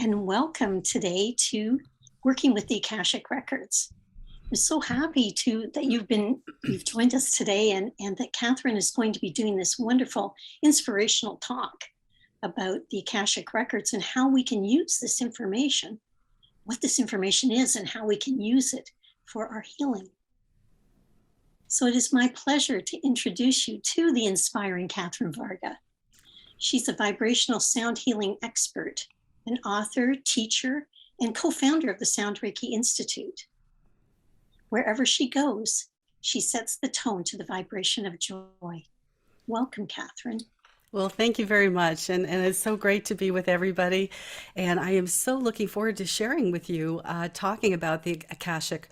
and welcome today to Working with the Akashic Records. I'm so happy that you've joined us today, and that Catherine is going to be doing this wonderful inspirational talk about the Akashic Records and how we can use this information, what this information is, and how we can use it for our healing. So it is my pleasure to introduce you to the inspiring Catherine Varga. She's a vibrational sound healing expert, an author, teacher, and co-founder of the Sound Reiki Institute. Wherever she goes, she sets the tone to the vibration of joy. Welcome, Catherine. Well, thank you very much. And it's so great to be with everybody. And I am so looking forward to sharing with you, talking about the Akashic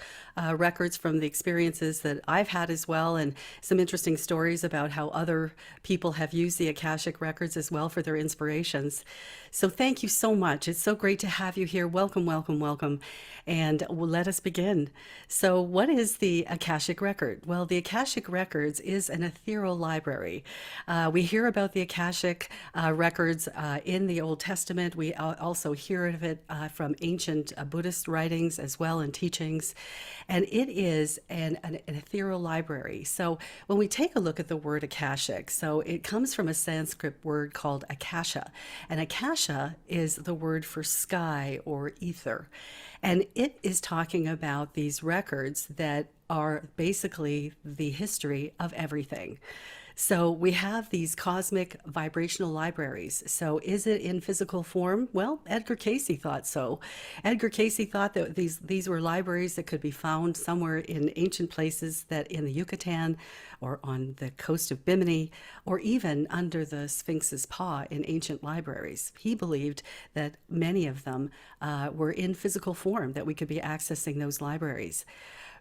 records from the experiences that I've had as well, and some interesting stories about how other people have used the Akashic records as well for their inspirations. So thank you so much. It's so great to have you here. Welcome, welcome, welcome. And let us begin. So, what is the Akashic record? Well, the Akashic records is an ethereal library. We hear about the Akashic records in the Old Testament. We also hear of it from ancient Buddhist writings as well and teachings. And it is an ethereal library. So when we take a look at the word Akashic, so it comes from a Sanskrit word called Akasha. And Akasha is the word for sky or ether. And it is talking about these records that are basically the history of everything. So we have these cosmic vibrational libraries. So is it in physical form? Well, Edgar Cayce thought so. Edgar Cayce thought that these were libraries that could be found somewhere in ancient places, that in the Yucatan or on the coast of Bimini, or even under the Sphinx's paw in ancient libraries. He believed that many of them were in physical form, that we could be accessing those libraries.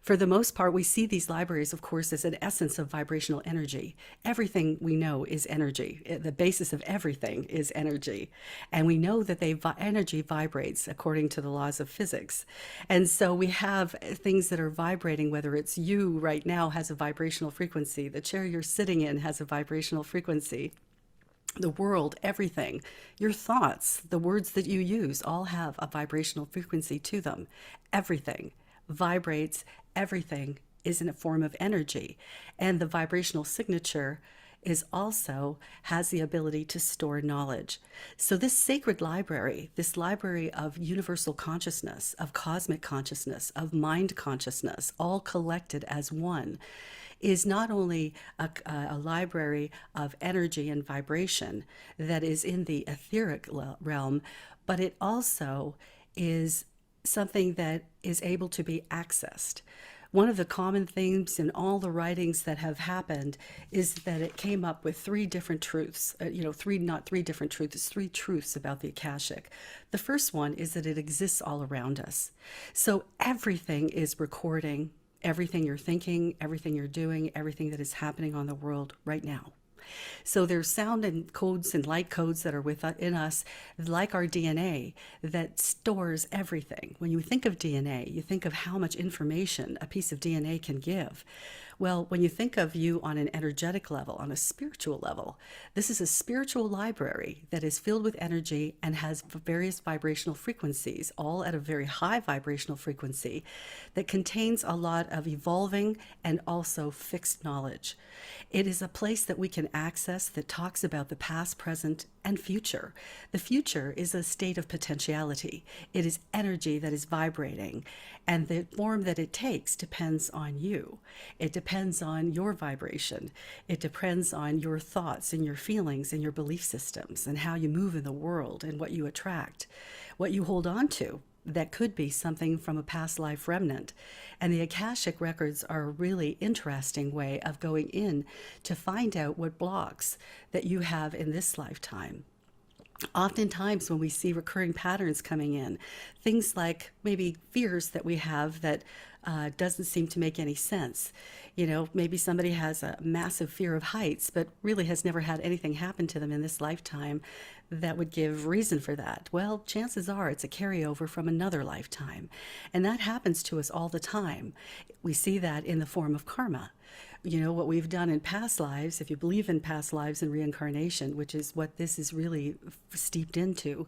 For the most part, we see these libraries, of course, as an essence of vibrational energy. Everything we know is energy. The basis of everything is energy. And we know that energy vibrates according to the laws of physics. And so we have things that are vibrating, whether it's you right now has a vibrational frequency, the chair you're sitting in has a vibrational frequency. The world, everything, your thoughts, the words that you use all have a vibrational frequency to them. Everything vibrates, everything is in a form of energy. And the vibrational signature is also has the ability to store knowledge. So this sacred library, this library of universal consciousness, of cosmic consciousness, of mind consciousness, all collected as one, is not only a library of energy and vibration that is in the etheric realm, but it also is something that is able to be accessed. One of the common themes in all the writings that have happened is that it came up with three different truths, not three different truths, three truths about the Akashic. The first one is that it exists all around us. So everything is recording everything you're thinking, everything you're doing, everything that is happening on the world right now. So there's sound and codes and light codes that are in us, like our DNA, that stores everything. When you think of DNA, you think of how much information a piece of DNA can give. Well, when you think of you on an energetic level, on a spiritual level, this is a spiritual library that is filled with energy and has various vibrational frequencies, all at a very high vibrational frequency, that contains a lot of evolving and also fixed knowledge. It is a place that we can access that talks about the past, present, and future. The future is a state of potentiality. It is energy that is vibrating, and the form that it takes depends on you. It depends on your vibration. It depends on your thoughts and your feelings and your belief systems and how you move in the world and what you attract, what you hold on to. That could be something from a past life remnant. And the Akashic records are a really interesting way of going in to find out what blocks that you have in this lifetime. Oftentimes when we see recurring patterns coming in, things like maybe fears that we have that doesn't seem to make any sense. Maybe somebody has a massive fear of heights, but really has never had anything happen to them in this lifetime that would give reason for that. Well, chances are it's a carryover from another lifetime. And that happens to us all the time. We see that in the form of karma. what we've done in past lives, if you believe in past lives and reincarnation, which is what this is really steeped into,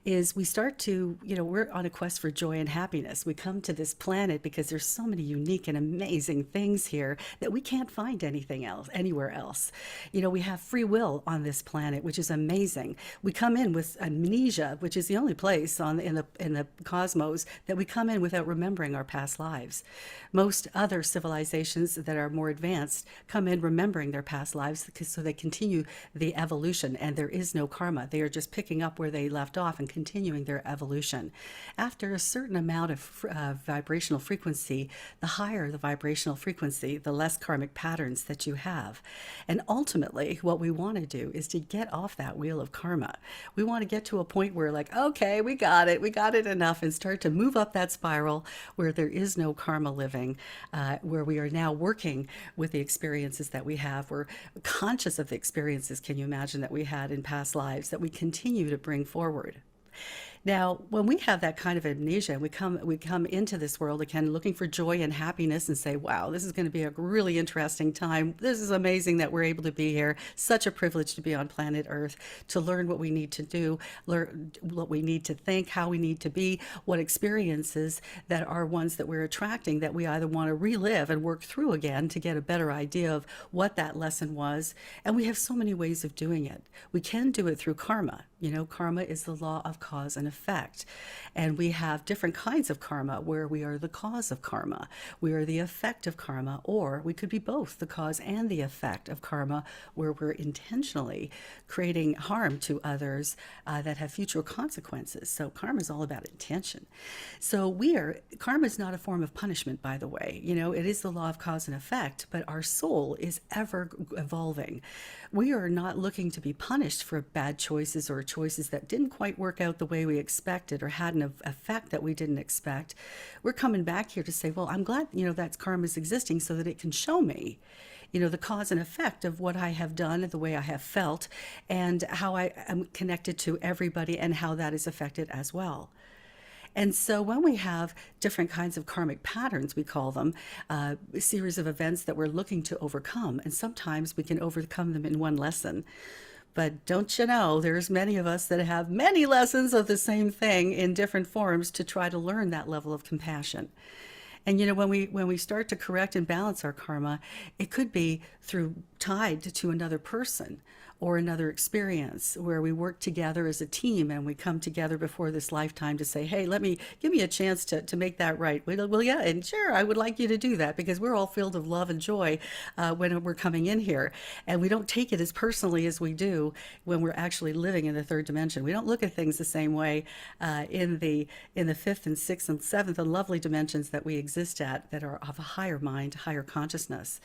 is we start to, we're on a quest for joy and happiness. We come to this planet because there's so many unique and amazing things here that we can't find anything else, anywhere else. We have free will on this planet, which is amazing. We come in with amnesia, which is the only place in the cosmos that we come in without remembering our past lives. Most other civilizations that are more advanced come in remembering their past lives so they continue the evolution, and there is no karma. They are just picking up where they left off and continuing their evolution. After a certain amount of vibrational frequency, the higher the vibrational frequency, the less karmic patterns that you have. And ultimately, what we want to do is to get off that wheel of karma. We want to get to a point where, like, okay, we got it enough, and start to move up that spiral where there is no karma living, where we are now working with the experiences that we have. We're conscious of the experiences, can you imagine, that we had in past lives that we continue to bring forward. Now, when we have that kind of amnesia, we come into this world again looking for joy and happiness and say, wow, this is going to be a really interesting time. This is amazing that we're able to be here. Such a privilege to be on planet Earth, to learn what we need to do, learn what we need to think, how we need to be, what experiences that are ones that we're attracting that we either want to relive and work through again to get a better idea of what that lesson was. And we have so many ways of doing it. We can do it through karma. Karma is the law of cause and effect. And we have different kinds of karma where we are the cause of karma, we are the effect of karma, or we could be both the cause and the effect of karma, where we're intentionally creating harm to others that have future consequences. So karma is all about intention. So karma is not a form of punishment, by the way. It is the law of cause and effect, but our soul is ever evolving. We are not looking to be punished for bad choices or choices that didn't quite work out the way we expected or had an effect that we didn't expect. We're coming back here to say, well, I'm glad, that karma is existing so that it can show me, the cause and effect of what I have done and the way I have felt and how I am connected to everybody and how that is affected as well. And so when we have different kinds of karmic patterns, we call them, a series of events that we're looking to overcome, and sometimes we can overcome them in one lesson. But don't you know, there's many of us that have many lessons of the same thing in different forms to try to learn that level of compassion. And when we start to correct and balance our karma, it could be tied to another person or another experience where we work together as a team and we come together before this lifetime to say, hey, give me a chance to make that right. Well, yeah, and sure, I would like you to do that, because we're all filled of love and joy when we're coming in here. And we don't take it as personally as we do when we're actually living in the third dimension. We don't look at things the same way in the fifth and sixth and seventh and lovely dimensions that we exist at, that are of a higher mind, higher consciousness.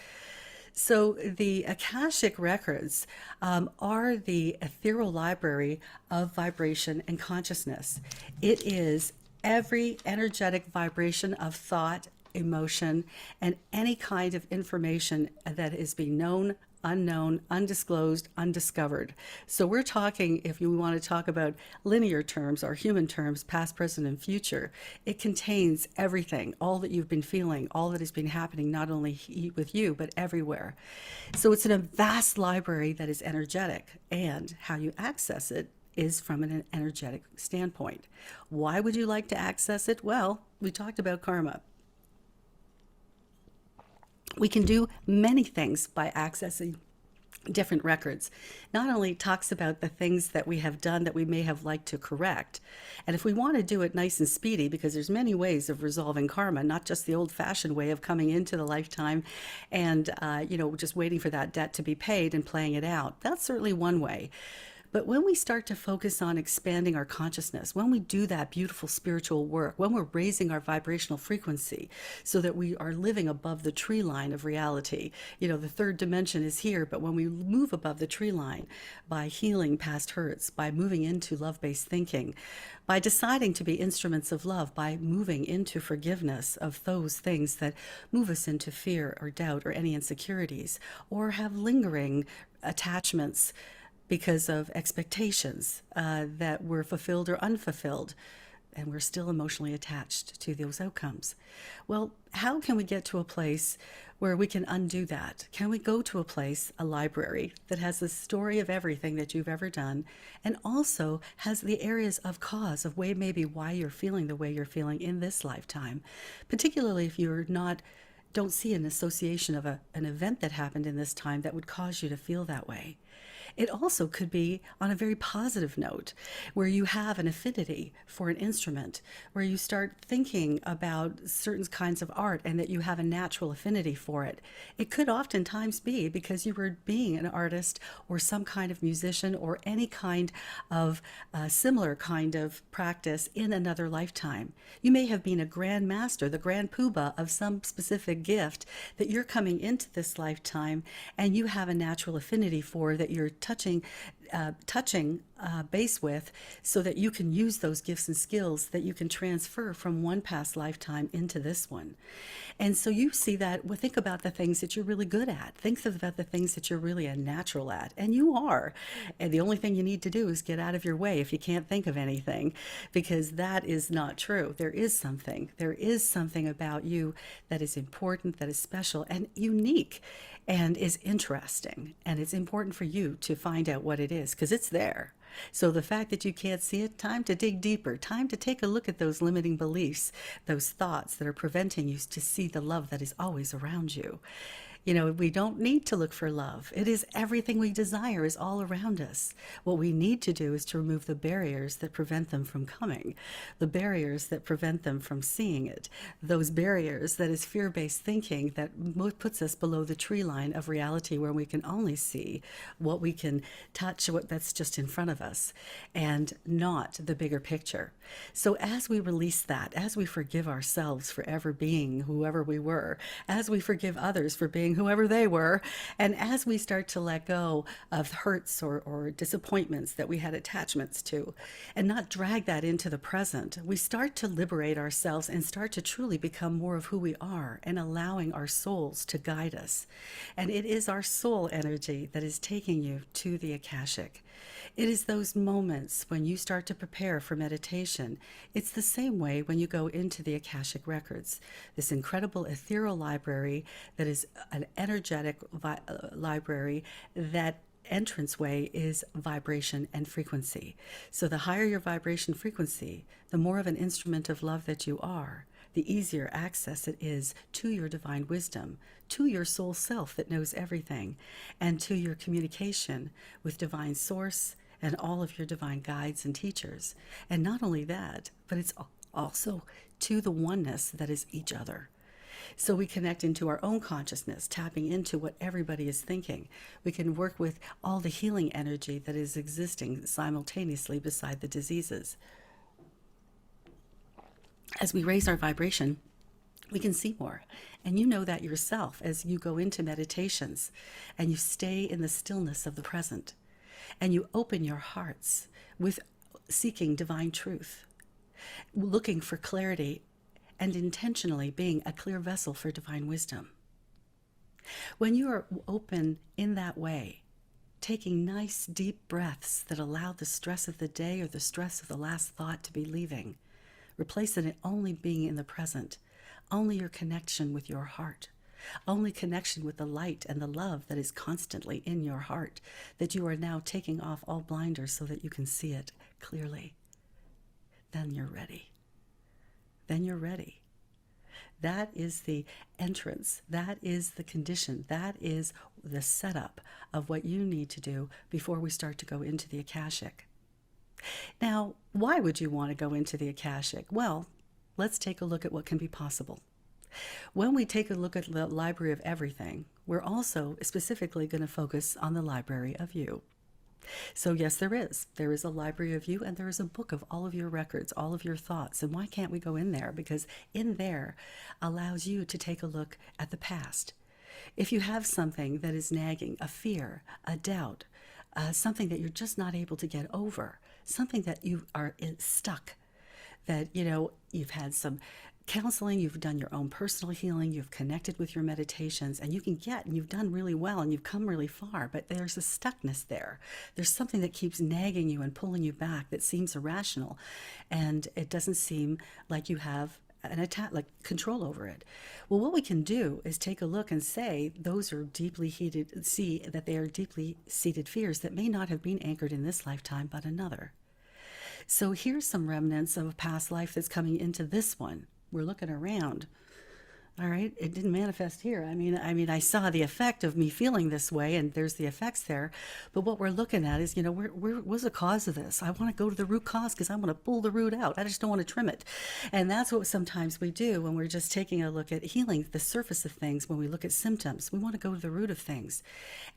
So the Akashic Records are the ethereal library of vibration and consciousness. It is every energetic vibration of thought, emotion, and any kind of information that is being known, unknown, undisclosed, undiscovered. So we're talking, if you want to talk about linear terms or human terms, past, present, and future, it contains everything, all that you've been feeling, all that has been happening, not only with you, but everywhere. So it's in a vast library that is energetic, and how you access it is from an energetic standpoint. Why would you like to access it? Well, we talked about karma. We can do many things by accessing different records. Not only talks about the things that we have done that we may have liked to correct, and if we want to do it nice and speedy, because there's many ways of resolving karma, not just the old-fashioned way of coming into the lifetime and just waiting for that debt to be paid and playing it out. That's certainly one way. But when we start to focus on expanding our consciousness, when we do that beautiful spiritual work, when we're raising our vibrational frequency so that we are living above the tree line of reality, the third dimension is here, but when we move above the tree line by healing past hurts, by moving into love-based thinking, by deciding to be instruments of love, by moving into forgiveness of those things that move us into fear or doubt or any insecurities, or have lingering attachments because of expectations that were fulfilled or unfulfilled, and we're still emotionally attached to those outcomes. Well, how can we get to a place where we can undo that? Can we go to a place, a library, that has the story of everything that you've ever done and also has the areas of cause of way maybe why you're feeling the way you're feeling in this lifetime, particularly if you're not don't see an association of an event that happened in this time that would cause you to feel that way. It also could be on a very positive note, where you have an affinity for an instrument, where you start thinking about certain kinds of art and that you have a natural affinity for it. It could oftentimes be because you were being an artist or some kind of musician or any kind of similar kind of practice in another lifetime. You may have been a grand master, the grand poobah of some specific gift that you're coming into this lifetime and you have a natural affinity for, that you're touching base with, so that you can use those gifts and skills that you can transfer from one past lifetime into this one. And so you see that, well, think about the things that you're really good at. Think about the things that you're really a natural at. And you are. And the only thing you need to do is get out of your way if you can't think of anything, because that is not true. There is something. There is something about you that is important, that is special and unique and is interesting. And it's important for you to find out what it is, because it's there. So the fact that you can't see it, time to dig deeper, time to take a look at those limiting beliefs, those thoughts that are preventing you to see the love that is always around you. You know, we don't need to look for love. It is everything we desire is all around us. What we need to do is to remove the barriers that prevent them from coming, the barriers that prevent them from seeing it, those barriers that is fear-based thinking that puts us below the tree line of reality, where we can only see what we can touch, what that's just in front of us, and not the bigger picture. So as we release that, as we forgive ourselves for ever being whoever we were, as we forgive others for being whoever they were, and as we start to let go of hurts or disappointments that we had attachments to, and not drag that into the present, we start to liberate ourselves and start to truly become more of who we are, and allowing our souls to guide us. And it is our soul energy that is taking you to the Akashic. It is those moments when you start to prepare for meditation. It's the same way when you go into the Akashic Records, this incredible ethereal library that is an energetic library that entranceway is vibration and frequency. So the higher your vibration frequency, the more of an instrument of love that you are, the easier access it is to your divine wisdom, to your soul self that knows everything, and to your communication with divine source and all of your divine guides and teachers. And not only that, but it's also to the oneness that is each other. So we connect into our own consciousness, tapping into what everybody is thinking. We can work with all the healing energy that is existing simultaneously beside the diseases. As we raise our vibration, we can see more. And you know that yourself as you go into meditations and you stay in the stillness of the present and you open your hearts with seeking divine truth, looking for clarity and intentionally being a clear vessel for divine wisdom. When you are open in that way, taking nice deep breaths that allow the stress of the day or the stress of the last thought to be leaving, replacing it only being in the present, only your connection with your heart, only connection with the light and the love that is constantly in your heart, that you are now taking off all blinders so that you can see it clearly. Then you're ready. Then you're ready. That is the entrance. That is the condition. That is the setup of what you need to do before we start to go into the Akashic. Now, why would you want to go into the Akashic? Well, let's take a look at what can be possible. When we take a look at the library of everything, we're also specifically going to focus on the library of you. So yes, there is. There is a library of you, and there is a book of all of your records, all of your thoughts. And why can't we go in there? Because in there allows you to take a look at the past. If you have something that is nagging, a fear, a doubt, something that you're just not able to get over, something that you are stuck, that, you've had some counseling, you've done your own personal healing, you've connected with your meditations, and you've done really well and you've come really far, but there's a stuckness there. There's something that keeps nagging you and pulling you back that seems irrational, and it doesn't seem like you have an attack, like control over it. Well, what we can do is take a look and say those are see that they are deeply seated fears that may not have been anchored in this lifetime but another. So here's some remnants of a past life that's coming into this one. We're looking around. All right, it didn't manifest here. I saw the effect of me feeling this way, and there's the effects there. But what we're looking at is, what's the cause of this? I want to go to the root cause because I want to pull the root out. I just don't want to trim it. And that's what sometimes we do when we're just taking a look at healing the surface of things. When we look at symptoms, we want to go to the root of things.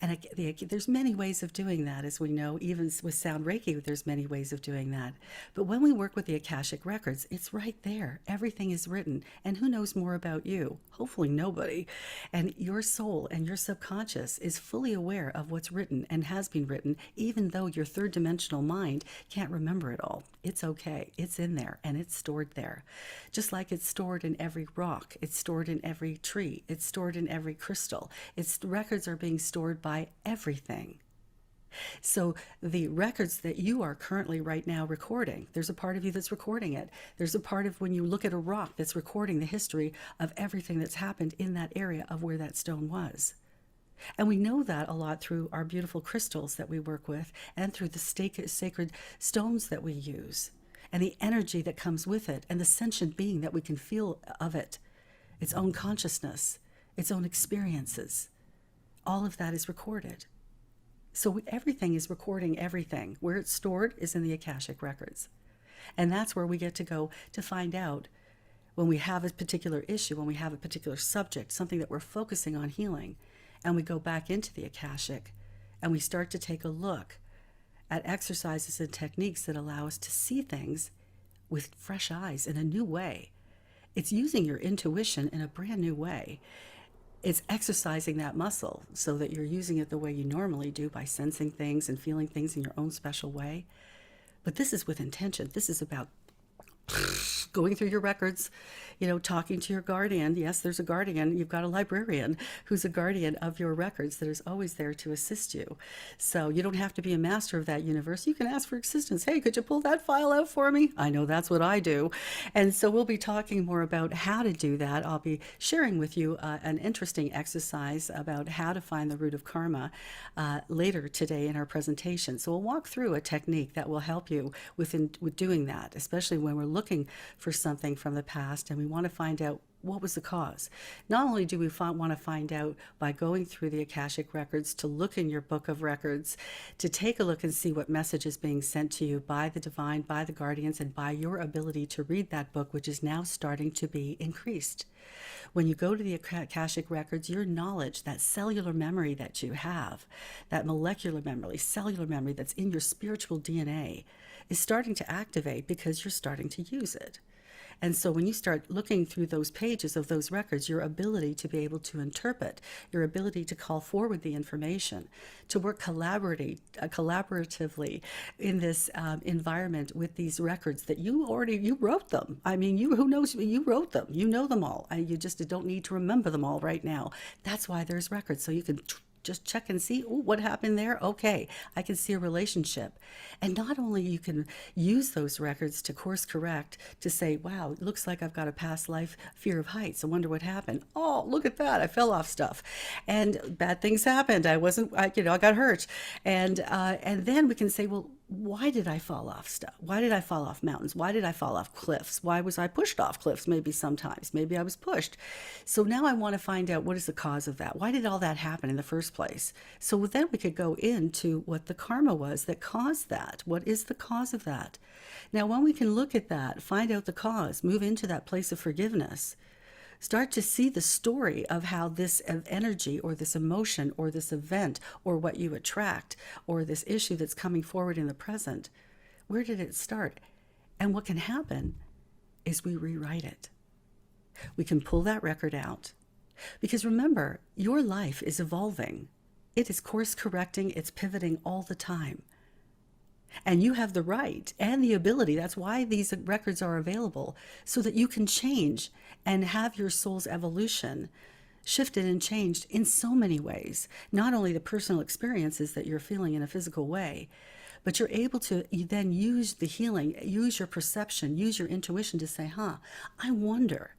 And there's many ways of doing that, as we know. Even with sound Reiki, there's many ways of doing that. But when we work with the Akashic Records, it's right there. Everything is written. And who knows more about you? Hopefully nobody. And your soul and your subconscious is fully aware of what's written and has been written, even though your third dimensional mind can't remember it all. It's okay. It's in there and it's stored there. Just like it's stored in every rock, it's stored in every tree, it's stored in every crystal. Its records are being stored by everything. So the records that you are currently right now recording, there's a part of you that's recording it. There's a part of when you look at a rock that's recording the history of everything that's happened in that area of where that stone was. And we know that a lot through our beautiful crystals that we work with and through the sacred stones that we use and the energy that comes with it and the sentient being that we can feel of it, its own consciousness, its own experiences. All of that is recorded. So everything is recording everything. Where it's stored is in the Akashic Records. And that's where we get to go to find out when we have a particular issue, when we have a particular subject, something that we're focusing on healing, and we go back into the Akashic and we start to take a look at exercises and techniques that allow us to see things with fresh eyes in a new way. It's using your intuition in a brand new way. It's exercising that muscle so that you're using it the way you normally do by sensing things and feeling things in your own special way. But this is with intention. This is about going through your records, talking to your guardian. Yes, there's a guardian. You've got a librarian who's a guardian of your records that is always there to assist you. So you don't have to be a master of that universe. You can ask for assistance. Hey, could you pull that file out for me? I know that's what I do. And so we'll be talking more about how to do that. I'll be sharing with you an interesting exercise about how to find the root of karma later today in our presentation. So we'll walk through a technique that will help you with doing that, especially when we're looking for something from the past and we want to find out what was the cause. Not only do we want to find out by going through the Akashic Records, to look in your book of records, to take a look and see what message is being sent to you by the divine, by the guardians, and by your ability to read that book, which is now starting to be increased. When you go to the Akashic Records, your knowledge, that cellular memory that you have, that molecular memory, cellular memory that's in your spiritual DNA, is starting to activate because you're starting to use it. And so when you start looking through those pages of those records, your ability to be able to interpret, your ability to call forward the information, to work collaboratively in this environment with these records that you wrote them. Who knows, you wrote them, you know them all. You just don't need to remember them all right now. That's why there's records, so you can just check and see, what happened there? Okay, I can see a relationship. And not only you can use those records to course correct, to say, wow, it looks like I've got a past life fear of heights. I wonder what happened. Oh, look at that. I fell off stuff. And bad things happened. I got hurt. And then we can say, well, why did I fall off stuff? Why did I fall off mountains? Why did I fall off cliffs? Why was I pushed off cliffs? Maybe sometimes. Maybe I was pushed. So now I want to find out what is the cause of that. Why did all that happen in the first place? So then we could go into what the karma was that caused that. What is the cause of that? Now, when we can look at that, find out the cause, move into that place of forgiveness, start to see the story of how this energy or this emotion or this event or what you attract or this issue that's coming forward in the present, where did it start? And what can happen is we rewrite it. We can pull that record out. Because remember, your life is evolving. It is course correcting, it's pivoting all the time. And you have the right and the ability. That's why these records are available, so that you can change and have your soul's evolution shifted and changed in so many ways. Not only the personal experiences that you're feeling in a physical way, but you're able to then use the healing, use your perception, use your intuition to say, I wonder,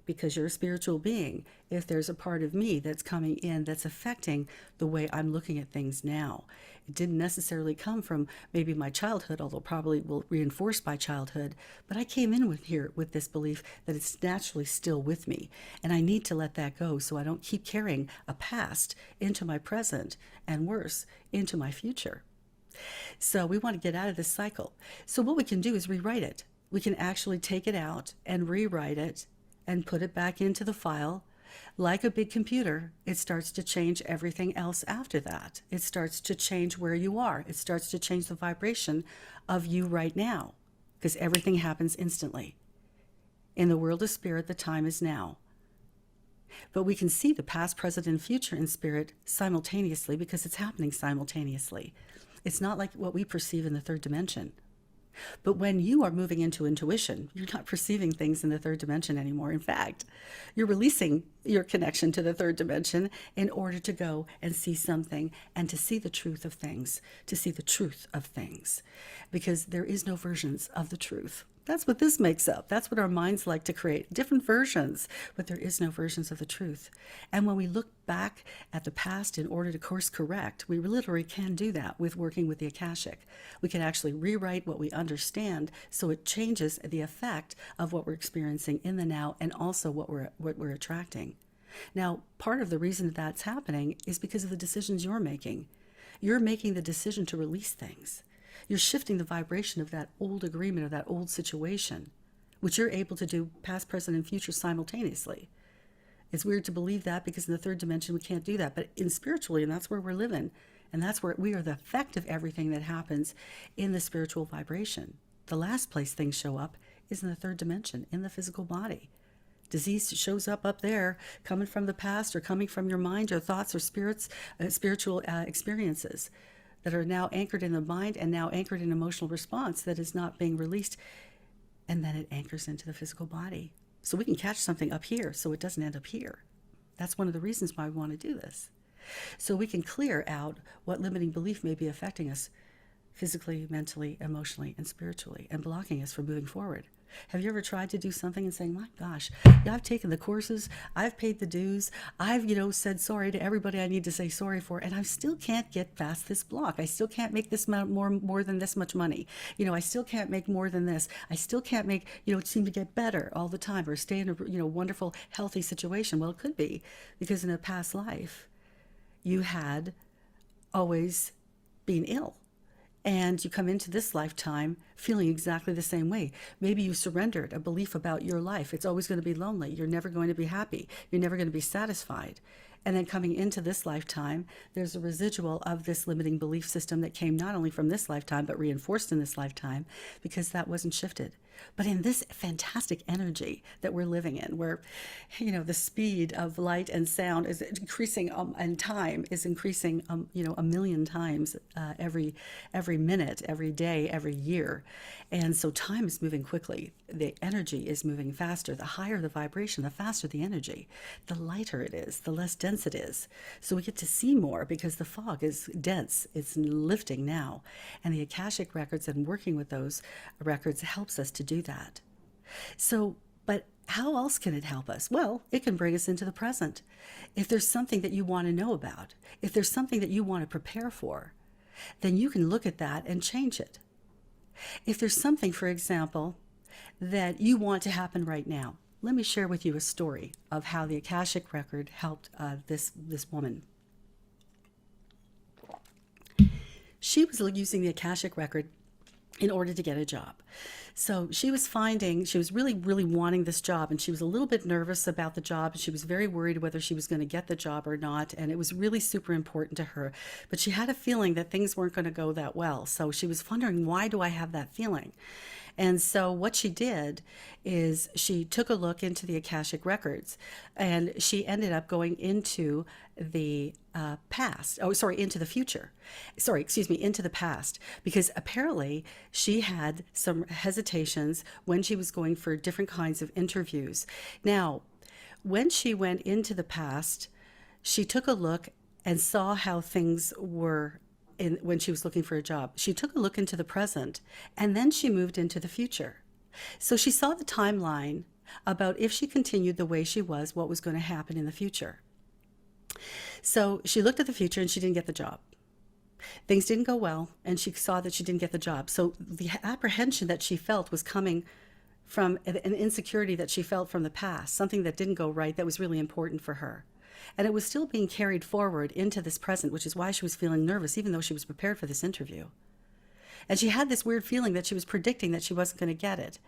because you're a spiritual being, if there's a part of me that's coming in that's affecting the way I'm looking at things now. It didn't necessarily come from maybe my childhood, although probably will reinforce my childhood, but I came in with here with this belief that it's naturally still with me, and I need to let that go so I don't keep carrying a past into my present, and worse, into my future. So we want to get out of this cycle. So what we can do is rewrite it. We can actually take it out and rewrite it and put it back into the file. Like a big computer, it starts to change everything else after that. It starts to change where you are. It starts to change the vibration of you right now, because everything happens instantly. In the world of spirit, the time is now. But we can see the past, present, and future in spirit simultaneously, because it's happening simultaneously. It's not like what we perceive in the third dimension. But when you are moving into intuition, you're not perceiving things in the third dimension anymore. In fact, you're releasing your connection to the third dimension in order to go and see something and to see the truth of things, to see the truth of things, because there is no versions of the truth. That's what this makes up. That's what our minds like to create, different versions, but there is no versions of the truth. And when we look back at the past in order to course correct, we literally can do that with working with the Akashic. We can actually rewrite what we understand so it changes the effect of what we're experiencing in the now, and also what we're attracting. Now, part of the reason that that's happening is because of the decisions you're making. You're making the decision to release things. You're shifting the vibration of that old agreement, of that old situation, which you're able to do past, present, and future simultaneously. It's weird to believe that, because in the third dimension we can't do that, but in spiritually, and that's where we're living, and that's where we are the effect of everything that happens in the spiritual vibration. The last place things show up is in the third dimension, in the physical body. Disease shows up there, coming from the past, or coming from your mind, or thoughts, or spiritual experiences that are now anchored in the mind and now anchored in emotional response that is not being released, and then it anchors into the physical body. So we can catch something up here so it doesn't end up here. That's one of the reasons why we want to do this. So we can clear out what limiting belief may be affecting us physically, mentally, emotionally, and spiritually, and blocking us from moving forward. Have you ever tried to do something and saying, my gosh, I've taken the courses, I've paid the dues, I've, said sorry to everybody I need to say sorry for, and I still can't get past this block. I still can't make this more than this much money. I still can't make more than this. I still can't make, seem to get better all the time, or stay in a, wonderful, healthy situation. Well, it could be because in a past life, you had always been ill. And you come into this lifetime feeling exactly the same way. Maybe you surrendered a belief about your life. It's always going to be lonely. You're never going to be happy. You're never going to be satisfied. And then coming into this lifetime, there's a residual of this limiting belief system that came not only from this lifetime, but reinforced in this lifetime, because that wasn't shifted. But in this fantastic energy that we're living in, where, the speed of light and sound is increasing, and time is increasing, a million times every minute, every day, every year. And so time is moving quickly. The energy is moving faster. The higher the vibration, the faster the energy. The lighter it is, the less dense it is. So we get to see more because the fog is dense. It's lifting now. And the Akashic Records and working with those records helps us to do that. So, but how else can it help us? Well, it can bring us into the present. If there's something that you want to know about, if there's something that you want to prepare for, then you can look at that and change it. If there's something, for example, that you want to happen right now, let me share with you a story of how the Akashic Record helped this woman. She was using the Akashic Record in order to get a job. So she was really, really wanting this job, and she was a little bit nervous about the job, and she was very worried whether she was going to get the job or not, and it was really super important to her. But she had a feeling that things weren't going to go that well. So she was wondering, why do I have that feeling? And so what she did is she took a look into the Akashic Records, and she ended up going into the past. Oh, sorry, into the future. Sorry, excuse me, into the past. Because apparently she had some hesitations when she was going for different kinds of interviews. Now, when she went into the past, she took a look and saw how things were when she was looking for a job. She took a look into the present, and then she moved into the future. So she saw the timeline about if she continued the way she was, what was going to happen in the future. So she looked at the future and she didn't get the job. Things didn't go well, and she saw that she didn't get the job. So the apprehension that she felt was coming from an insecurity that she felt from the past, something that didn't go right that was really important for her. And it was still being carried forward into this present, which is why she was feeling nervous, even though she was prepared for this interview. And she had this weird feeling that she was predicting that she wasn't going to get it.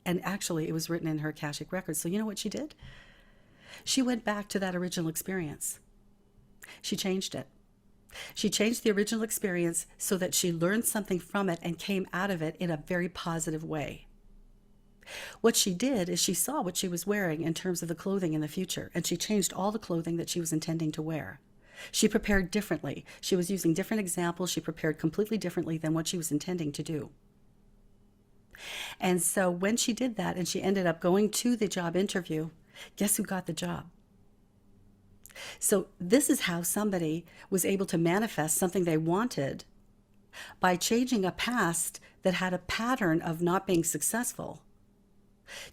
And actually, it was written in her Akashic Records. So you know what she did? She went back to that original experience. She changed it. She changed the original experience so that she learned something from it and came out of it in a very positive way. What she did is she saw what she was wearing in terms of the clothing in the future, and she changed all the clothing that she was intending to wear. She prepared differently. She was using different examples. She prepared completely differently than what she was intending to do. And so when she did that and she ended up going to the job interview, guess who got the job? So this is how somebody was able to manifest something they wanted by changing a past that had a pattern of not being successful,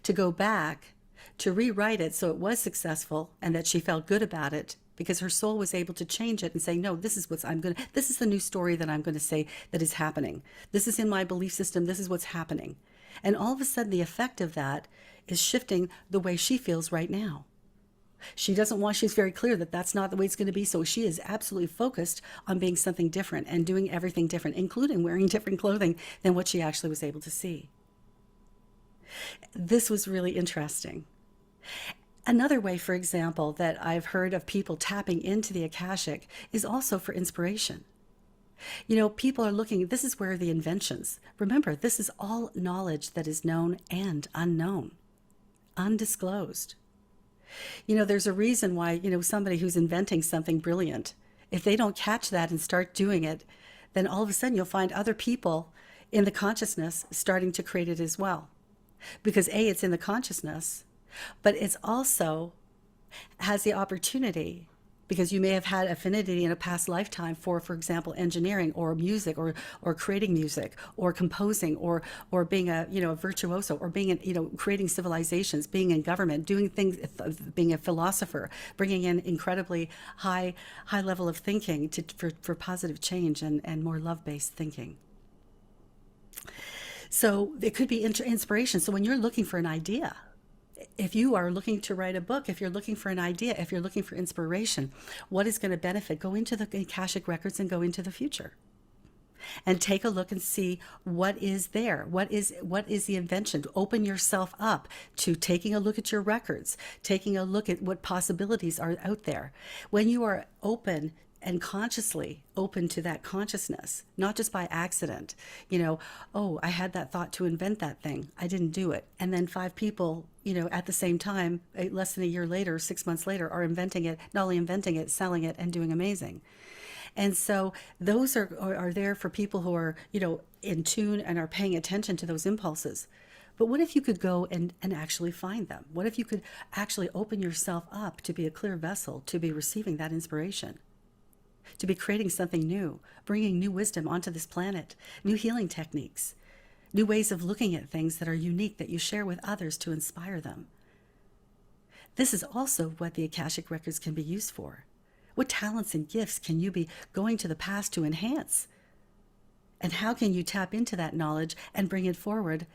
to go back, to rewrite it so it was successful and that she felt good about it because her soul was able to change it and say, no, this is this is the new story that I'm going to say that is happening. This is in my belief system. This is what's happening. And all of a sudden, the effect of that is shifting the way she feels right now. She's very clear that that's not the way it's going to be. So she is absolutely focused on being something different and doing everything different, including wearing different clothing than what she actually was able to see. This was really interesting. Another way, for example, that I've heard of people tapping into the Akashic is also for inspiration. You know, people are looking, this is where the inventions, remember, this is all knowledge that is known and unknown, undisclosed. You know, there's a reason why, somebody who's inventing something brilliant, if they don't catch that and start doing it, then all of a sudden you'll find other people in the consciousness starting to create it as well. Because A, it's in the consciousness, but it's also has the opportunity, because you may have had affinity in a past lifetime for example, engineering or music or creating music or composing or being a virtuoso or being creating civilizations, being in government, doing things, being a philosopher, bringing in incredibly high level of thinking for positive change and more love-based thinking. So it could be inspiration. So when you're looking for an idea, if you are looking to write a book, if you're looking for an idea, if you're looking for inspiration, what is going to benefit? Go into the Akashic Records and go into the future. And take a look and see what is there. What is the invention? Open yourself up to taking a look at your records, taking a look at what possibilities are out there. When you are open and consciously open to that consciousness, not just by accident, oh, I had that thought to invent that thing. I didn't do it. And then 5 people, at the same time, less than a year later, 6 months later, are inventing it, not only inventing it, selling it and doing amazing. And so those are there for people who are, in tune and are paying attention to those impulses. But what if you could go and actually find them? What if you could actually open yourself up to be a clear vessel, to be receiving that inspiration? To be creating something new, bringing new wisdom onto this planet, new healing techniques, new ways of looking at things that are unique that you share with others to inspire them. This is also what the Akashic Records can be used for. What talents and gifts can you be going to the past to enhance? And how can you tap into that knowledge and bring it forward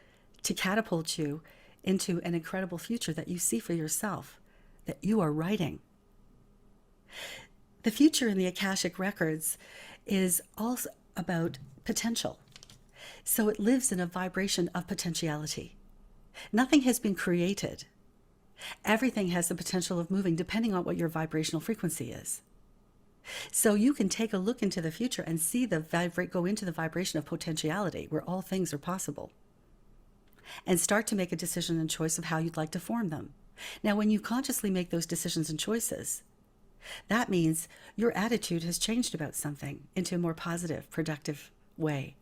to catapult you into an incredible future that you see for yourself, that you are writing? The future in the Akashic Records is also about potential. So it lives in a vibration of potentiality. Nothing has been created. Everything has the potential of moving depending on what your vibrational frequency is. So you can take a look into the future and see go into the vibration of potentiality where all things are possible. and start to make a decision and choice of how you'd like to form them. Now, when you consciously make those decisions and choices, that means your attitude has changed about something into a more positive, productive way.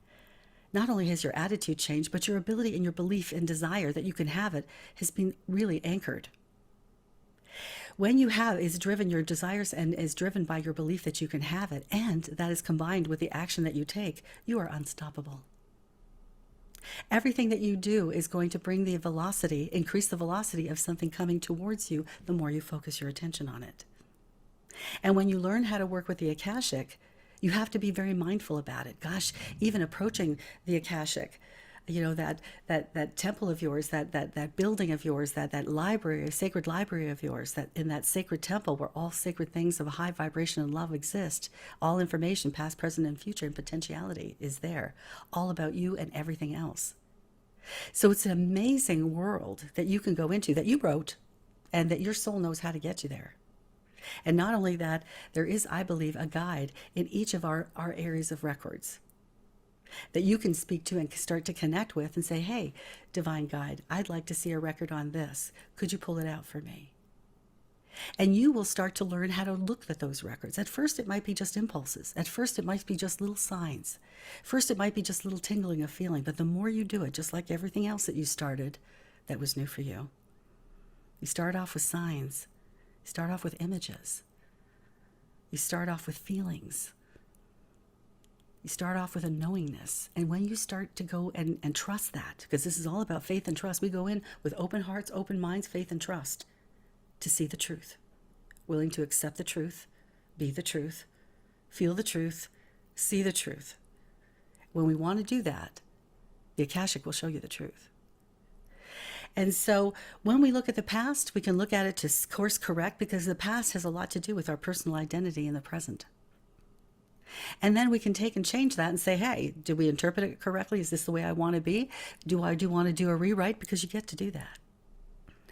Not only has your attitude changed, but your ability and your belief and desire that you can have it has been really anchored. When you have is driven your desires and is driven by your belief that you can have it, and that is combined with the action that you take, you are unstoppable. Everything that you do is going to bring the velocity, increase the velocity of something coming towards you the more you focus your attention on it. And when you learn how to work with the Akashic, you have to be very mindful about it. Gosh, even approaching the Akashic, that temple of yours, that building of yours, that library, sacred library of yours, that in that sacred temple where all sacred things of high vibration and love exist, all information, past, present, and future, and potentiality is there, all about you and everything else. So it's an amazing world that you can go into, that you wrote, and that your soul knows how to get you there. And not only that, there is, I believe, a guide in each of our areas of records that you can speak to and start to connect with and say, hey, divine guide, I'd like to see a record on this. Could you pull it out for me? And you will start to learn how to look at those records. At first, it might be just impulses. At first, it might be just little signs. First, it might be just little tingling of feeling. But the more you do it, just like everything else that you started that was new for you, you start off with signs. You start off with images. You start off with feelings. You start off with a knowingness. And when you start to go and trust that, because this is all about faith and trust, we go in with open hearts, open minds, faith and trust to see the truth, willing to accept the truth, be the truth, feel the truth, see the truth. When we want to do that, the Akashic will show you the truth. And so when we look at the past, we can look at it to course correct, because the past has a lot to do with our personal identity in the present. And then we can take and change that and say, hey, did we interpret it correctly? Is this the way I want to be? Do I want to do a rewrite? Because you get to do that.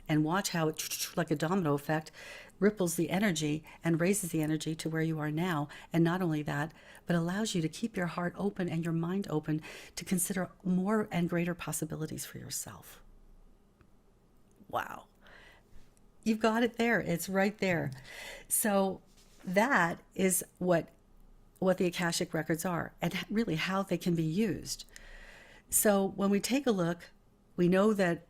And watch how it, like a domino effect, ripples the energy and raises the energy to where you are now. And not only that, but allows you to keep your heart open and your mind open to consider more and greater possibilities for yourself. Wow. You've got it there. It's right there. So that is what the Akashic Records are, and really how they can be used. So when we take a look, we know that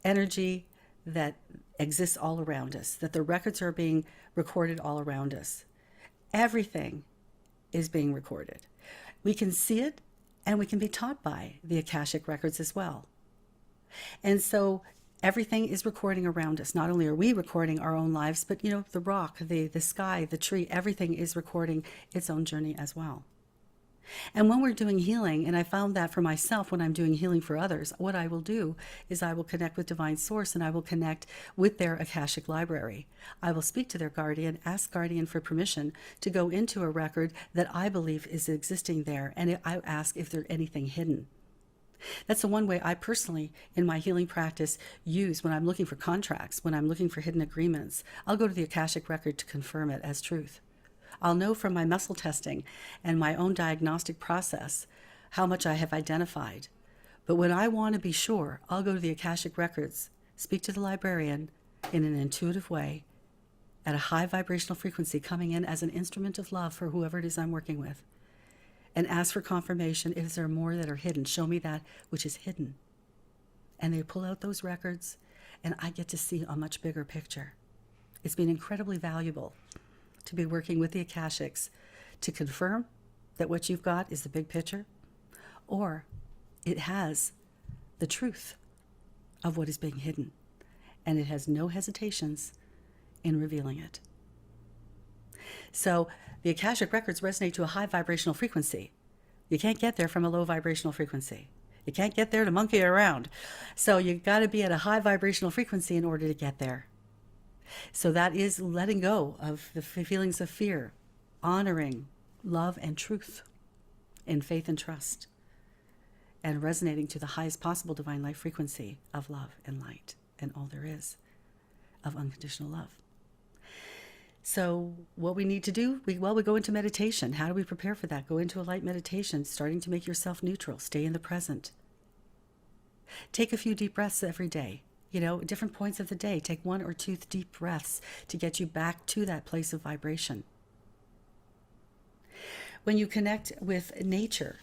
energy that exists all around us, that the records are being recorded all around us. Everything is being recorded. We can see it, and we can be taught by the Akashic Records as well. And so everything is recording around us. Not only are we recording our own lives, but the rock, the sky, the tree, everything is recording its own journey as well. And when we're doing healing, and I found that for myself when I'm doing healing for others, what I will do is I will connect with Divine Source, and I will connect with their Akashic library. I will speak to their guardian, ask guardian for permission to go into a record that I believe is existing there, and I ask if there's anything hidden. That's the one way I personally, in my healing practice, use when I'm looking for contracts, when I'm looking for hidden agreements. I'll go to the Akashic record to confirm it as truth. I'll know from my muscle testing and my own diagnostic process how much I have identified. But when I want to be sure, I'll go to the Akashic records, speak to the librarian in an intuitive way, at a high vibrational frequency, coming in as an instrument of love for whoever it is I'm working with, and ask for confirmation. If there are more that are hidden, show me that which is hidden. And they pull out those records, and I get to see a much bigger picture. It's been incredibly valuable to be working with the Akashics to confirm that what you've got is the big picture, or it has the truth of what is being hidden, and it has no hesitations in revealing it. So the Akashic records resonate to a high vibrational frequency. You can't get there from a low vibrational frequency. You can't get there to monkey around. So you've got to be at a high vibrational frequency in order to get there. So that is letting go of the feelings of fear, honoring love and truth in faith and trust, and resonating to the highest possible divine life frequency of love and light and all there is of unconditional love. So what we need to do, we go into meditation. How do we prepare for that? Go into a light meditation, starting to make yourself neutral. Stay in the present. Take a few deep breaths every day. Different points of the day, take 1 or 2 deep breaths to get you back to that place of vibration. When you connect with nature,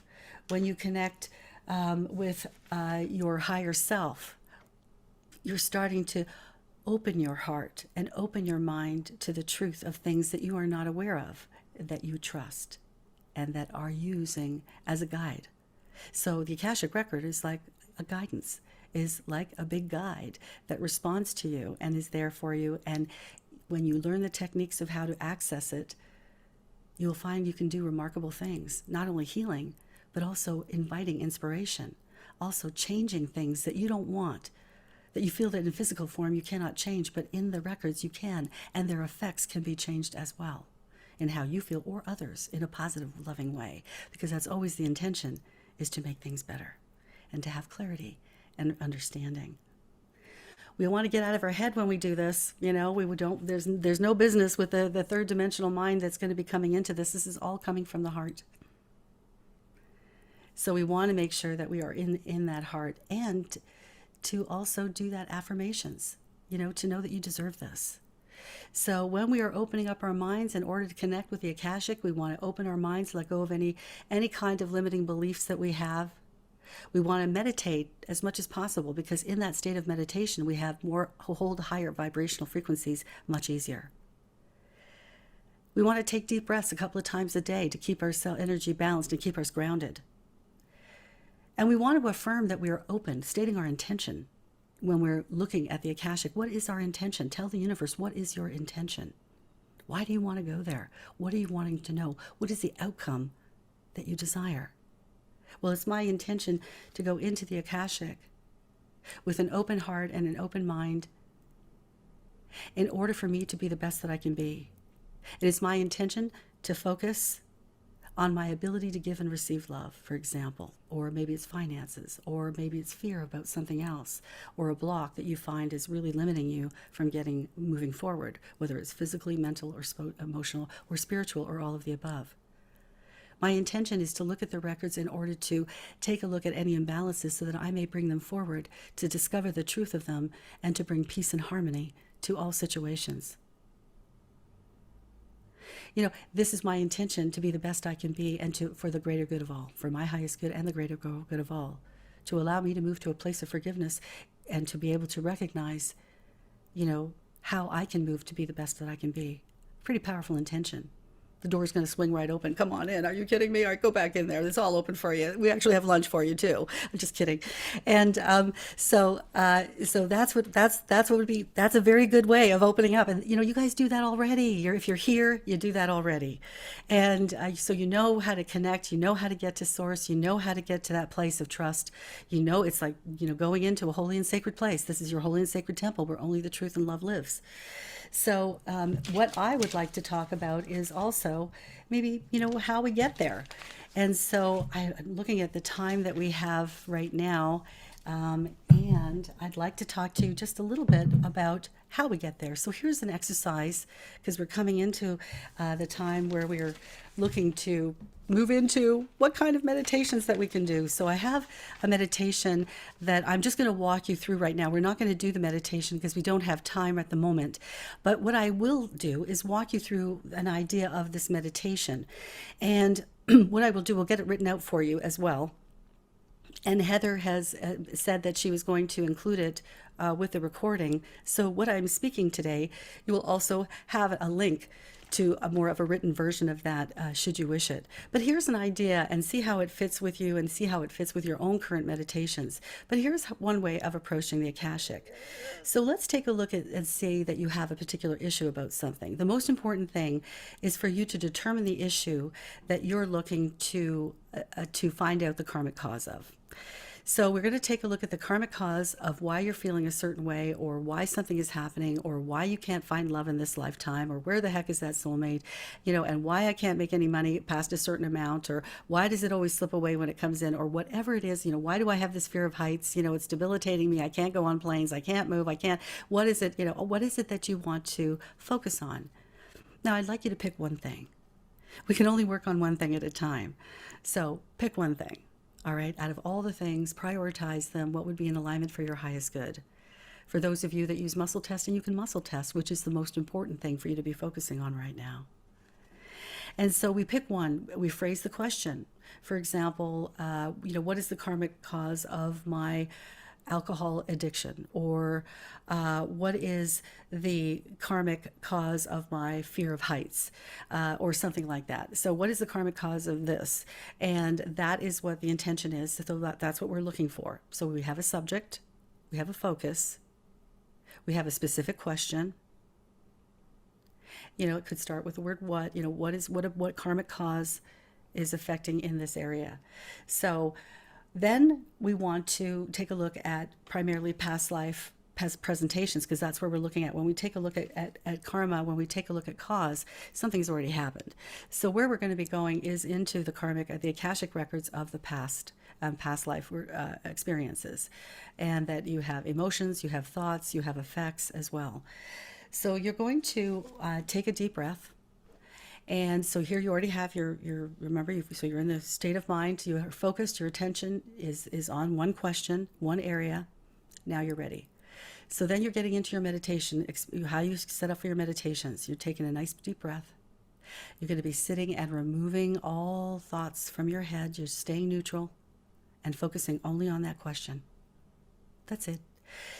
when you connect with your higher self, you're starting to open your heart and open your mind to the truth of things that you are not aware of, that you trust, and that are using as a guide. So the Akashic Record is like a guidance, is like a big guide that responds to you and is there for you. And when you learn the techniques of how to access it, you'll find you can do remarkable things, not only healing, but also inviting inspiration, also changing things that you don't want, that you feel that in physical form you cannot change, but in the records you can, and their effects can be changed as well in how you feel or others in a positive, loving way, because that's always the intention, is to make things better and to have clarity and understanding. We want to get out of our head when we do this. We don't, there's no business with the third dimensional mind that's going to be coming into this. This is all coming from the heart. So we want to make sure that we are in that heart, and to also do that affirmations, to know that you deserve this. So when we are opening up our minds in order to connect with the Akashic, we want to open our minds, let go of any kind of limiting beliefs that we have. We want to meditate as much as possible, because in that state of meditation, we hold higher vibrational frequencies much easier. We want to take deep breaths a couple of times a day to keep our cell energy balanced and keep us grounded. And we want to affirm that we are open, stating our intention when we're looking at the Akashic. What is our intention? Tell the universe, what is your intention? Why do you want to go there? What are you wanting to know? What is the outcome that you desire? Well, it's my intention to go into the Akashic with an open heart and an open mind in order for me to be the best that I can be. It is my intention to focus on my ability to give and receive love, for example, or maybe it's finances, or maybe it's fear about something else, or a block that you find is really limiting you from moving forward, whether it's physically, mental, or emotional, or spiritual, or all of the above. My intention is to look at the records in order to take a look at any imbalances so that I may bring them forward, to discover the truth of them, and to bring peace and harmony to all situations. This is my intention, to be the best I can be, and for the greater good of all, for my highest good and the greater good of all, to allow me to move to a place of forgiveness and to be able to recognize, how I can move to be the best that I can be. Pretty powerful intention. The door's going to swing right open. Come on in. Are you kidding me? All right, go back in there. It's all open for you. We actually have lunch for you too. I'm just kidding. And so that's what would be. That's a very good way of opening up. And you guys do that already. If you're here, you do that already. And so you know how to connect. You know how to get to source. You know how to get to that place of trust. It's like going into a holy and sacred place. This is your holy and sacred temple where only the truth and love lives. So what I would like to talk about is also maybe, how we get there. And so I'm looking at the time that we have right now, and I'd like to talk to you just a little bit about how we get there. So here's an exercise, because we're coming into the time where we're looking to move into what kind of meditations that we can do. So I have a meditation that I'm just going to walk you through right now. We're not going to do the meditation because we don't have time at the moment. But what I will do is walk you through an idea of this meditation. And what I will do, we'll get it written out for you as well. And Heather has said that she was going to include it with the recording. So what I'm speaking today, you will also have a link to a more of a written version of that, should you wish it. But here's an idea, and see how it fits with you and see how it fits with your own current meditations. But here's one way of approaching the Akashic. So let's take a look at and say that you have a particular issue about something. The most important thing is for you to determine the issue that you're looking to find out the karmic cause of. So we're going to take a look at the karmic cause of why you're feeling a certain way, or why something is happening, or why you can't find love in this lifetime, or where the heck is that soulmate, and why I can't make any money past a certain amount, or why does it always slip away when it comes in, or whatever it is, why do I have this fear of heights? It's debilitating me. I can't go on planes. I can't move. What is it, what is it that you want to focus on? Now, I'd like you to pick one thing. We can only work on one thing at a time. So pick one thing. All right, out of all the things, prioritize them. What would be in alignment for your highest good? For those of you that use muscle testing, you can muscle test, which is the most important thing for you to be focusing on right now. And so we pick one, we phrase the question. For example, what is the karmic cause of my alcohol addiction? Or what is the karmic cause of my fear of heights? Or something like that. So, what is the karmic cause of this? And that is what the intention is. So, that's what we're looking for. So, we have a subject, we have a focus, we have a specific question. It could start with the word what. What karmic cause is affecting in this area. So then we want to take a look at primarily past life presentations, because that's where we're looking at. When we take a look at karma, when we take a look at cause, something's already happened. So where we're going to be going is into the Akashic Records of the past life experiences, and that you have emotions, you have thoughts, you have effects as well. So you're going to take a deep breath. And so here you already have so you're in the state of mind, you're focused, your attention is on one question, one area. Now you're ready. So then you're getting into your meditation, how you set up for your meditations. You're taking a nice deep breath. You're going to be sitting and removing all thoughts from your head. You're staying neutral and focusing only on that question. That's it.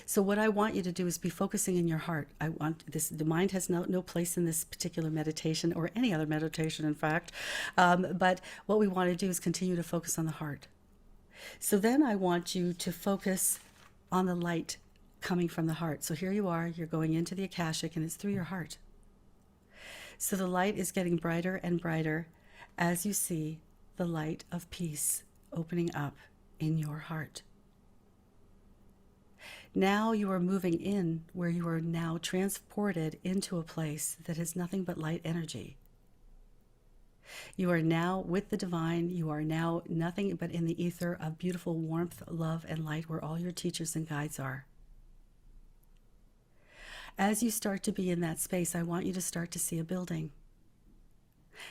So what I want you to do is be focusing in your heart. The mind has no place in this particular meditation, or any other meditation, in fact. But what we want to do is continue to focus on the heart. So then I want you to focus on the light coming from the heart. So here you are, you're going into the Akashic, and it's through your heart. So the light is getting brighter and brighter as you see the light of peace opening up in your heart. Now you are moving in where you are now transported into a place that has nothing but light energy. You are now with the divine. You are now nothing but in the ether of beautiful warmth, love, and light, where all your teachers and guides are. As you start to be in that space, I want you to start to see a building.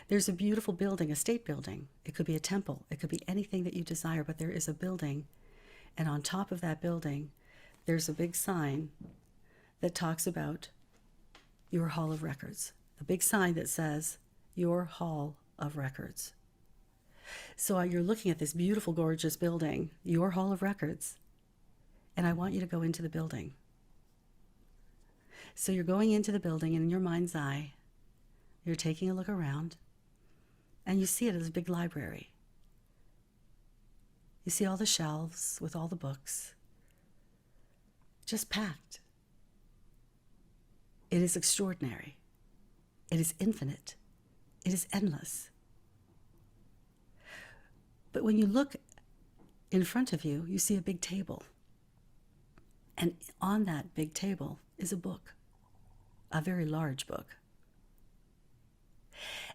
There's a beautiful building, a state building. It could be a temple. It could be anything that you desire, but there is a building. And on top of that building, there's a big sign that talks about your Hall of Records. A big sign that says, your Hall of Records. So you're looking at this beautiful, gorgeous building, your Hall of Records, and I want you to go into the building. So you're going into the building, and in your mind's eye, you're taking a look around, and you see it as a big library. You see all the shelves with all the books, just packed. It is extraordinary. It is infinite. It is endless. But when you look in front of you, you see a big table. And on that big table is a book, a very large book.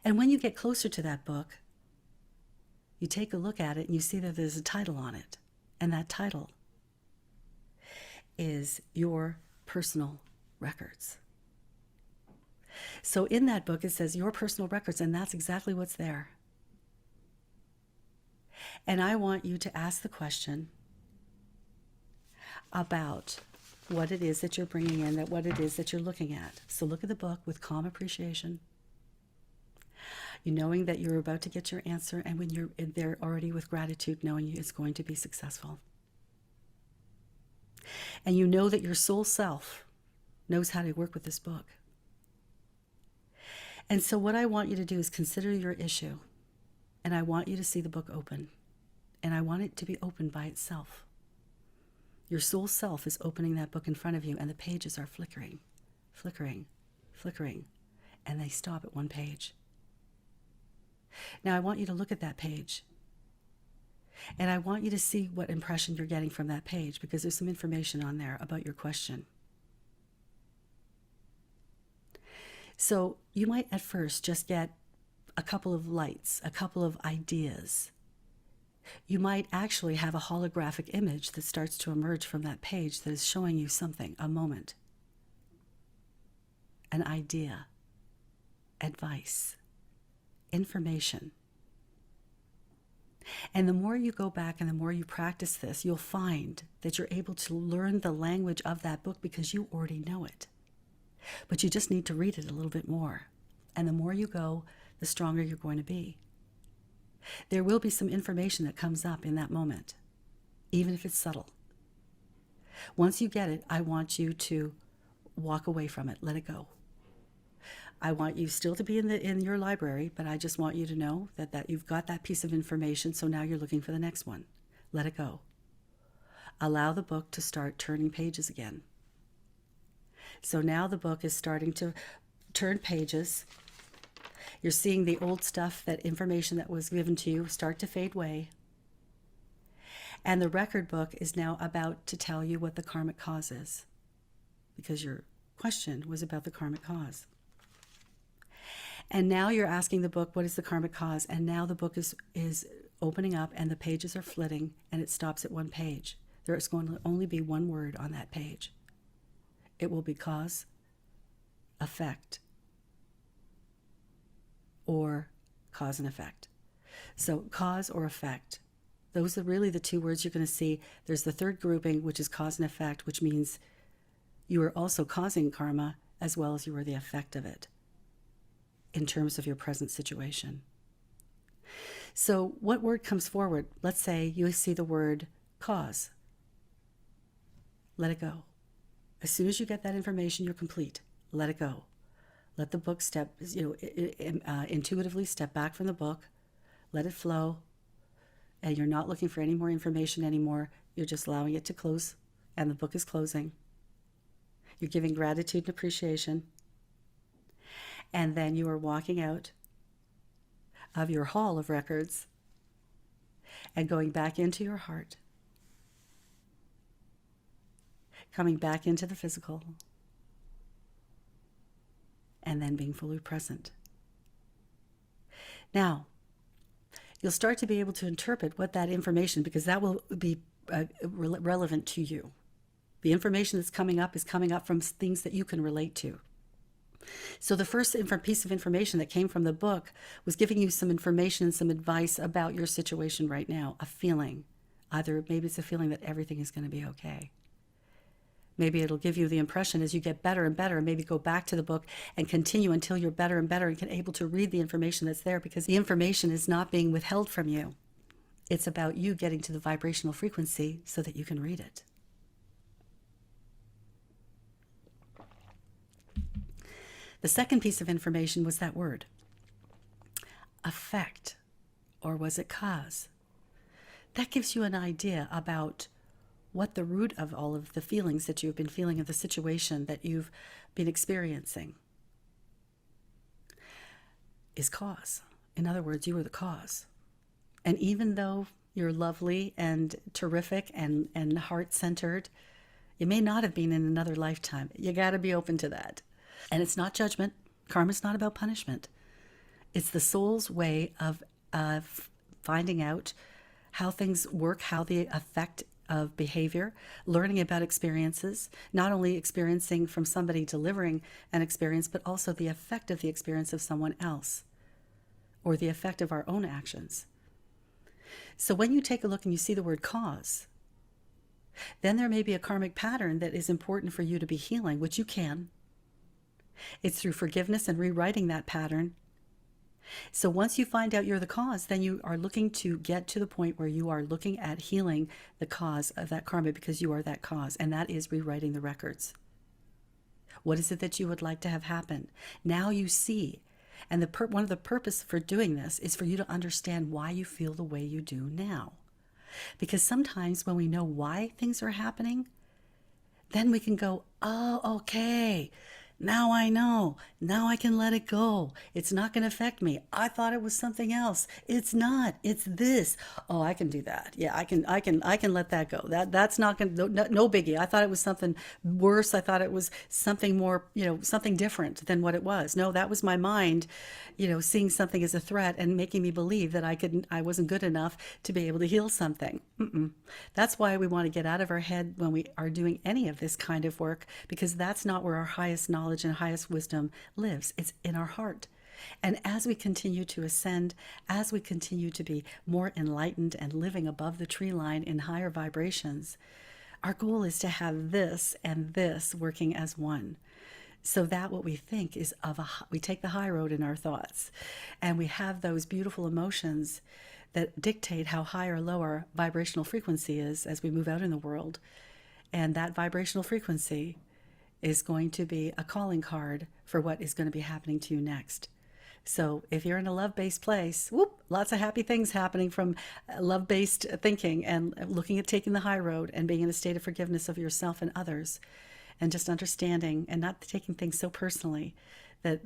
And when you get closer to that book, you take a look at it and you see that there's a title on it. And that title is Your Personal Records. So in that book, it says Your Personal Records, and that's exactly what's there. And I want you to ask the question about what it is that you're bringing in, what it is that you're looking at. So look at the book with calm appreciation. You knowing that you're about to get your answer, and when you're in there already with gratitude, knowing it's going to be successful. And you know that your soul self knows how to work with this book. And so what I want you to do is consider your issue, and I want you to see the book open, and I want it to be open by itself. Your soul self is opening that book in front of you, and the pages are flickering, flickering, flickering, and they stop at one page. Now I want you to look at that page, and I want you to see what impression you're getting from that page, because there's some information on there about your question. So you might at first just get a couple of lights, a couple of ideas. You might actually have a holographic image that starts to emerge from that page that is showing you something, a moment, an idea, advice, information. And the more you go back and the more you practice this, you'll find that you're able to learn the language of that book because you already know it. But you just need to read it a little bit more. And the more you go, the stronger you're going to be. There will be some information that comes up in that moment, even if it's subtle. Once you get it, I want you to walk away from it. Let it go. I want you still to be in your library, but I just want you to know that you've got that piece of information, so now you're looking for the next one. Let it go. Allow the book to start turning pages again. So now the book is starting to turn pages. You're seeing the old stuff, that information that was given to you, start to fade away. And the record book is now about to tell you what the karmic cause is, because your question was about the karmic cause. And now you're asking the book, what is the karmic cause? And now the book is opening up and the pages are flitting and it stops at one page. There is going to only be one word on that page. It will be cause, effect, or cause and effect. So cause or effect. Those are really the two words you're going to see. There's the third grouping, which is cause and effect, which means you are also causing karma as well as you are the effect of it in terms of your present situation. So what word comes forward? Let's say you see the word cause. Let it go. As soon as you get that information, you're complete. Let it go. Let the book intuitively step back from the book. Let it flow. And you're not looking for any more information anymore. You're just allowing it to close, and the book is closing. You're giving gratitude and appreciation. And then you are walking out of your hall of records and going back into your heart, coming back into the physical, and then being fully present. Now, you'll start to be able to interpret what that information, because that will be relevant to you. The information that's coming up is coming up from things that you can relate to. So the first piece of information that came from the book was giving you some information and some advice about your situation right now, a feeling. Either maybe it's a feeling that everything is going to be okay. Maybe it'll give you the impression as you get better and better, and maybe go back to the book and continue until you're better and better and can able to read the information that's there, because the information is not being withheld from you. It's about you getting to the vibrational frequency so that you can read it. The second piece of information was that word, effect, or was it cause? That gives you an idea about what the root of all of the feelings that you've been feeling of the situation that you've been experiencing is cause. In other words, you are the cause. And even though you're lovely and terrific and heart-centered, it may not have been in another lifetime. You got to be open to that. And it's not judgment. Karma's not about punishment. It's the soul's way of finding out how things work, how the effect of behavior, learning about experiences, not only experiencing from somebody delivering an experience, but also the effect of the experience of someone else, or the effect of our own actions. So when you take a look and you see the word cause, then there may be a karmic pattern that is important for you to be healing, which you can. It's through forgiveness and rewriting that pattern. So once you find out you're the cause, then you are looking to get to the point where you are looking at healing the cause of that karma, because you are that cause, and that is rewriting the records. What is it that you would like to have happen? Now you see. And one of the purpose for doing this is for you to understand why you feel the way you do now. Because sometimes when we know why things are happening, then we can go, oh, okay. Now I know. Now I can let it go. It's not going to affect me. I thought it was something else. It's not. It's this. Oh, I can do that. Yeah, I can let that go. That's not going to, no biggie. I thought it was something worse. I thought it was something more, something different than what it was. No, that was my mind, seeing something as a threat and making me believe that I wasn't good enough to be able to heal something. That's why we want to get out of our head when we are doing any of this kind of work, because that's not where our highest knowledge and highest wisdom lives. It's in our heart. And as we continue to ascend, as we continue to be more enlightened and living above the tree line in higher vibrations, our goal is to have this and this working as one. So that what we think is we take the high road in our thoughts, and we have those beautiful emotions that dictate how high or low our vibrational frequency is as we move out in the world. And that vibrational frequency is going to be a calling card for what is going to be happening to you next. So if you're in a love-based place, whoop, lots of happy things happening from love-based thinking and looking at taking the high road and being in a state of forgiveness of yourself and others, and just understanding and not taking things so personally that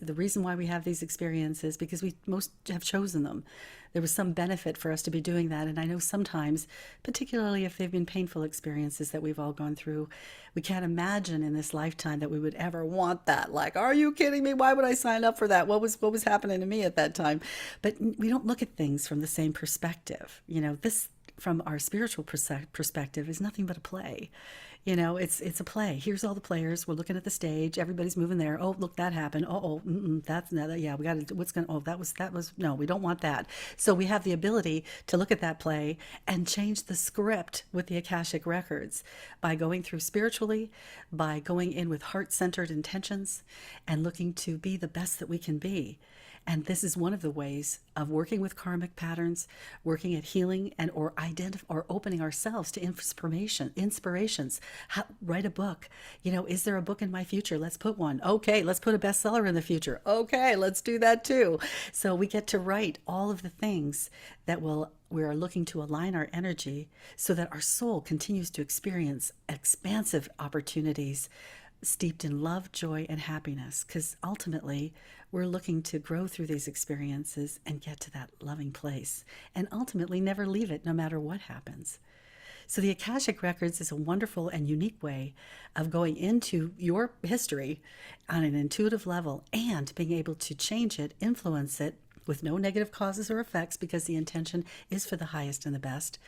the reason why we have these experiences because we most have chosen them. There was some benefit for us to be doing that. And I know sometimes, particularly if they've been painful experiences that we've all gone through, we can't imagine in this lifetime that we would ever want that. Like, are you kidding me? Why would I sign up for that? What was happening to me at that time? But we don't look at things from the same perspective. This from our spiritual perspective is nothing but a play. It's a play. Here's all the players. We're looking at the stage. Everybody's moving there. Oh, look, that happened. That's another. Yeah, we got to. What's going? Oh, that was. No, we don't want that. So we have the ability to look at that play and change the script with the Akashic Records by going through spiritually, by going in with heart-centered intentions, and looking to be the best that we can be. And this is one of the ways of working with karmic patterns, working at healing or opening ourselves to inspirations. Write a book. Is there a book in my future? Let's put one. Okay, let's put a bestseller in the future. Okay, let's do that too. So we get to write all of the things that we are looking to align our energy so that our soul continues to experience expansive opportunities steeped in love, joy, and happiness, because ultimately we're looking to grow through these experiences and get to that loving place and ultimately never leave it no matter what happens. So the Akashic Records is a wonderful and unique way of going into your history on an intuitive level and being able to change it, influence it with no negative causes or effects because the intention is for the highest and the best.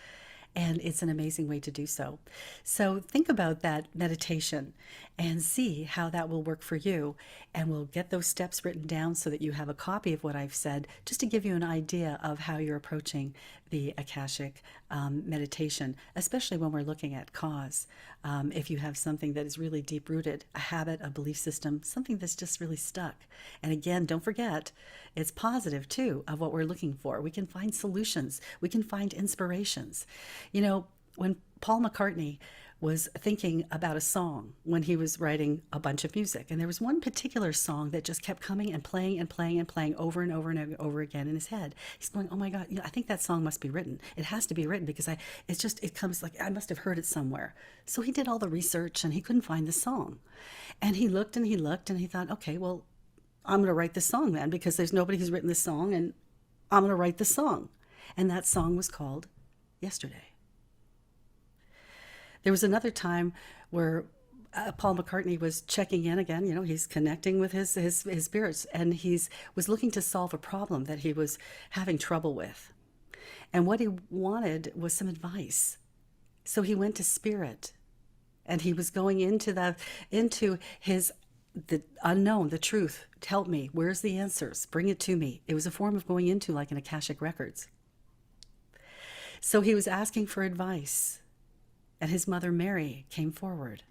And it's an amazing way to do so. So think about that meditation and see how that will work for you. And we'll get those steps written down so that you have a copy of what I've said, just to give you an idea of how you're approaching the Akashic meditation, especially when we're looking at cause. If you have something that is really deep-rooted, a habit, a belief system, something that's just really stuck. And again, don't forget, it's positive too of what we're looking for. We can find solutions. We can find inspirations. When Paul McCartney was thinking about a song when he was writing a bunch of music, and there was one particular song that just kept coming and playing and playing and playing over and over and over again in his head. He's going, oh my God, I think that song must be written. It has to be written because it comes like, I must have heard it somewhere. So he did all the research and he couldn't find the song. And he looked and he looked and he thought, okay, well, I'm going to write this song then because there's nobody who's written this song and I'm going to write the song. And that song was called Yesterday. There was another time where Paul McCartney was checking in again. He's connecting with his spirits, and was looking to solve a problem that he was having trouble with. And what he wanted was some advice. So he went to Spirit, and he was going into the unknown, the truth. Help me. Where's the answers? Bring it to me. It was a form of going into like an Akashic Records. So he was asking for advice. And his mother, Mary, came forward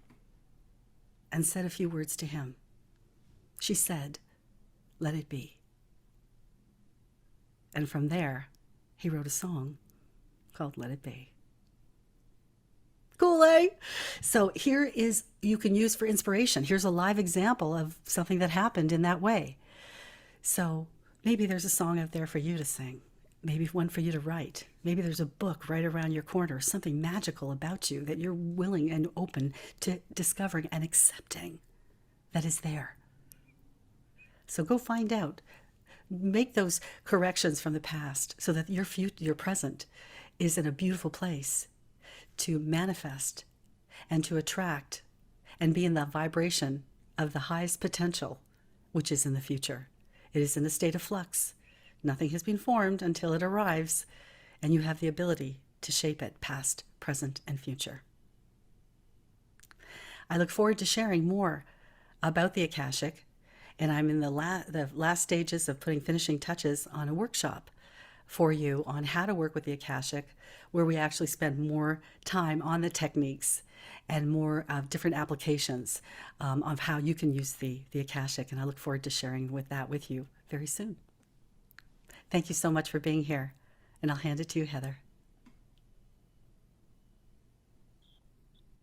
and said a few words to him. She said, "Let it be." And from there, he wrote a song called Let It Be. Cool, eh? So you can use for inspiration. Here's a live example of something that happened in that way. So maybe there's a song out there for you to sing. Maybe one for you to write. Maybe there's a book right around your corner, something magical about you that you're willing and open to discovering and accepting that is there. So go find out. Make those corrections from the past so that your present is in a beautiful place to manifest and to attract and be in the vibration of the highest potential, which is in the future. It is in a state of flux. Nothing has been formed until it arrives, and you have the ability to shape it past, present, and future. I look forward to sharing more about the Akashic and I'm in the last stages of putting finishing touches on a workshop for you on how to work with the Akashic, where we actually spend more time on the techniques and more different applications of how you can use the Akashic. And I look forward to sharing that with you very soon. Thank you so much for being here. And I'll hand it to you, Heather.